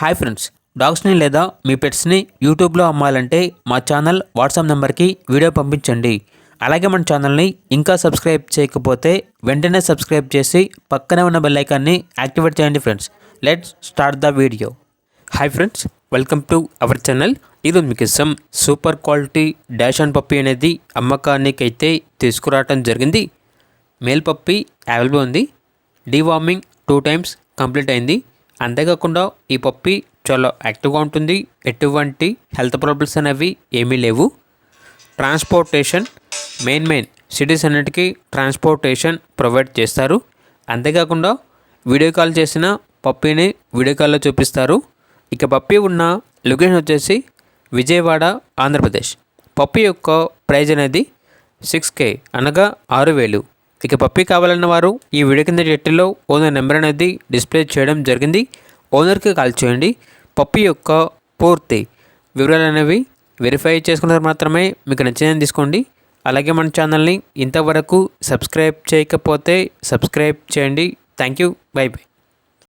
Hi friends, డాగ్స్ని లేదా మీ పెట్స్ని యూట్యూబ్లో అమ్మాలంటే మా ఛానల్ వాట్సాప్ నెంబర్కి వీడియో పంపించండి. అలాగే మన ఛానల్ని ఇంకా సబ్స్క్రైబ్ చేయకపోతే వెంటనే సబ్స్క్రైబ్ చేసి పక్కనే ఉన్న బెల్ ఐకాన్ని యాక్టివేట్ చేయండి friends. Let's start the video. Hi friends, welcome to our channel. ఈరోజు మీకు super quality dash and puppy అనేది అమ్మకానికి అయితే తీసుకురావడం జరిగింది. మేల్ పప్పీ అవైలబుల్ ఉంది. డీవార్మింగ్ 2 times కంప్లీట్ అయింది. అంతేకాకుండా ఈ పప్పీ చాలా యాక్టివ్గా ఉంటుంది. ఎటువంటి హెల్త్ ప్రాబ్లమ్స్ అనేవి ఏమీ లేవు. ట్రాన్స్పోర్టేషన్ మెయిన్ సిటీస్ అన్నిటికీ ట్రాన్స్పోర్టేషన్ ప్రొవైడ్ చేస్తారు. అంతేకాకుండా వీడియో కాల్ చేసిన పప్పీని వీడియో కాల్లో చూపిస్తారు. ఇక పప్పీ ఉన్న లొకేషన్ వచ్చేసి విజయవాడ, ఆంధ్రప్రదేశ్. పప్పీ యొక్క ప్రైజ్ అనేది 6K అనగా 6,000. ఇక పప్పీ కావాలన్న వారు ఈ వీడియో కింద టైటిల్లో ఓనర్ నెంబర్ అనేది డిస్ప్లే చేయడం జరిగింది. ఓనర్కి కాల్ చేయండి. పప్పీ యొక్క పూర్తి వివరాలు అనేవి వెరిఫై చేసుకున్నారు మాత్రమే మీకు నచ్చిందని తీసుకోండి. అలాగే మన ఛానల్ని ఇంతవరకు సబ్స్క్రైబ్ చేయకపోతే సబ్స్క్రైబ్ చేయండి. Thank you. By by.